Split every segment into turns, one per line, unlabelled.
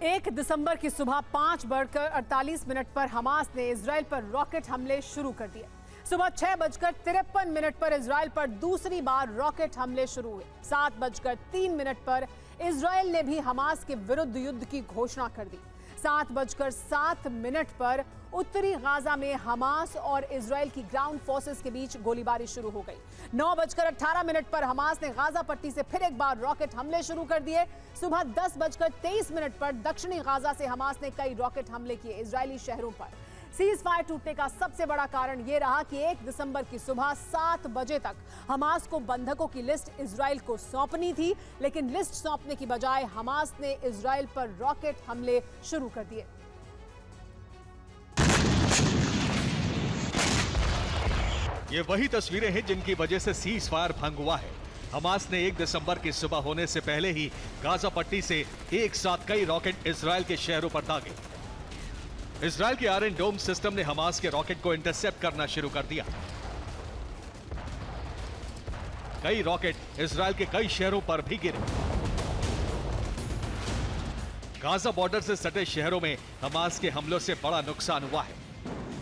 1 दिसंबर की सुबह 5:48 पर हमास ने इजराइल पर रॉकेट हमले शुरू कर दिए। सुबह 6:53 पर इजराइल पर दूसरी बार रॉकेट हमले शुरू हुए। 7:03 पर इजराइल ने भी हमास के विरुद्ध युद्ध की घोषणा कर दी। 7:07 पर उत्तरी गाजा में हमास और इजराइल की ग्राउंड फोर्सेस के बीच गोलीबारी शुरू हो गई। 9:18 पर हमास ने गाजा पट्टी से फिर एक बार रॉकेट हमले शुरू कर दिए। सुबह 10:23 पर दक्षिणी गाजा से हमास ने कई रॉकेट हमले किए इजरायली शहरों पर। सीज फायर टूटने का सबसे बड़ा कारण यह रहा कि 1 दिसंबर की सुबह 7 बजे तक हमास को बंधकों की लिस्ट इजराइल को सौंपनी थी, लेकिन लिस्ट सौंपने की बजाय हमास ने इजराइल पर रॉकेट हमले शुरू कर दिए।
ये वही तस्वीरें हैं जिनकी वजह से सीज फायर भंग हुआ है। हमास ने 1 दिसंबर की सुबह होने से पहले ही गाजा पट्टी से एक साथ कई रॉकेट इजराइल के शहरों पर दागे। इजराइल के आयरन डोम सिस्टम ने हमास के रॉकेट को इंटरसेप्ट करना शुरू कर दिया। कई रॉकेट इजराइल के कई शहरों पर भी गिरे। गाजा बॉर्डर से सटे शहरों में हमास के हमलों से बड़ा नुकसान हुआ है,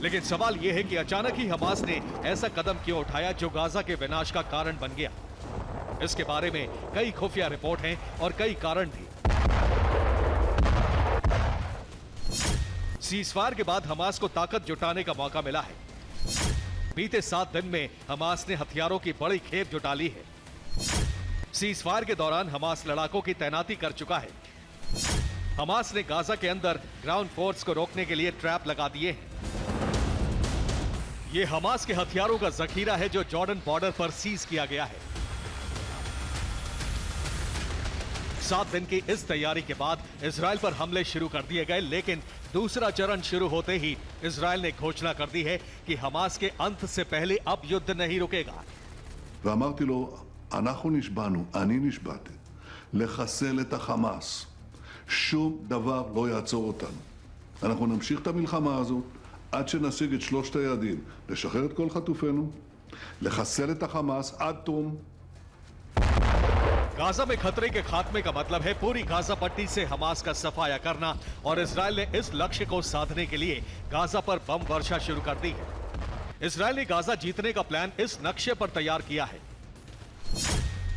लेकिन सवाल यह है कि अचानक ही हमास ने ऐसा कदम क्यों उठाया जो गाजा के विनाश का कारण बन गया। इसके बारे में कई खुफिया रिपोर्ट हैं और कई कारण भी। सीजफायर के बाद हमास को ताकत जुटाने का मौका मिला है। बीते 7 दिन में हमास ने हथियारों की बड़ी खेप जुटा ली है। सीजफायर के दौरान हमास लड़ाकों की तैनाती कर चुका है। हमास ने गाजा के अंदर ग्राउंड फोर्स को रोकने के लिए ट्रैप लगा दिए हैं। यह हमास के हथियारों का जखीरा है जो जॉर्डन बॉर्डर पर सीज किया गया है। 7 दिन की इस तैयारी के बाद इजराइल पर हमले शुरू कर दिए गए, लेकिन दूसरा चरण शुरू होते ही इजराइल ने घोषणा कर दी है कि हमास के अंत से पहले अब युद्ध नहीं रुकेगा।
ואמרתי לו, אנחנו נשבענו, אני נשבעתי, לחסל את החמאס. שום דבר לא יעצור אותנו. אנחנו נמשיך את המלחמה הזאת עד שנשיג את 3 היעדים, לשחרר את כל חטופינו, לחסל את החמאס עד תום.
गाजा में खतरे के खात्मे का मतलब है पूरी गाजा पट्टी से हमास का सफाया करना, और इजराइल ने इस लक्ष्य को साधने के लिए गाजा पर बम वर्षा शुरू कर दी है। इजराइल ने गाजा जीतने का प्लान इस नक्शे पर तैयार किया है।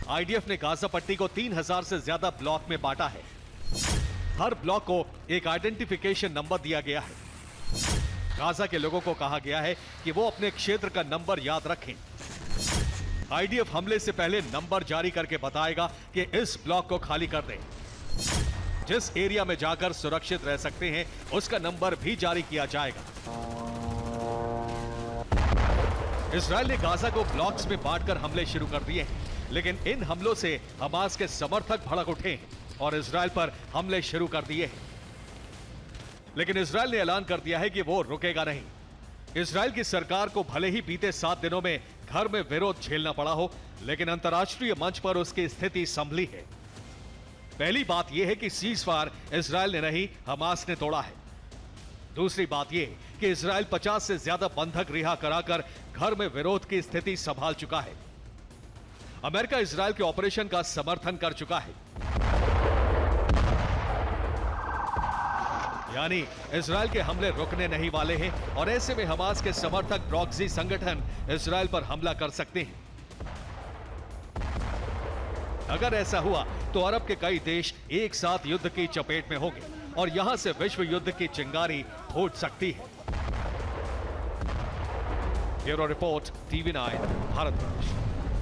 आईडीएफ ने गाजा पट्टी को 3000 से ज्यादा ब्लॉक में बांटा है। हर ब्लॉक को एक आइडेंटिफिकेशन नंबर दिया गया है। गाजा के लोगों को कहा गया है कि वो अपने क्षेत्र का नंबर याद रखें। आईडीएफ हमले से पहले नंबर जारी करके बताएगा कि इस ब्लॉक को खाली कर दें। जिस एरिया में जाकर सुरक्षित रह सकते हैं उसका नंबर भी जारी किया जाएगा। इजराइल ने गाजा को ब्लॉक्स में बांटकर हमले शुरू कर दिए हैं, लेकिन इन हमलों से हमास के समर्थक भड़क उठे हैं और इजराइल पर हमले शुरू कर दिए हैं। लेकिन इजराइल ने ऐलान कर दिया है कि वो रुकेगा नहीं। इजराइल की सरकार को भले ही बीते 7 दिनों में घर में विरोध झेलना पड़ा हो, लेकिन अंतर्राष्ट्रीय मंच पर उसकी स्थिति संभली है। पहली बात यह है कि सीज फायर इजराइल ने नहीं, हमास ने तोड़ा है। दूसरी बात यह कि इजराइल 50 से ज्यादा बंधक रिहा कराकर घर में विरोध की स्थिति संभाल चुका है। अमेरिका इजराइल के ऑपरेशन का समर्थन कर चुका है। यानी इजराइल के हमले रुकने नहीं वाले हैं, और ऐसे में हमास के समर्थक प्रॉक्सी संगठन इजराइल पर हमला कर सकते हैं। अगर ऐसा हुआ तो अरब के कई देश एक साथ युद्ध की चपेट में होंगे और यहां से विश्व युद्ध की चिंगारी फूट सकती है। Bureau report, TV9, Bharatvarsh.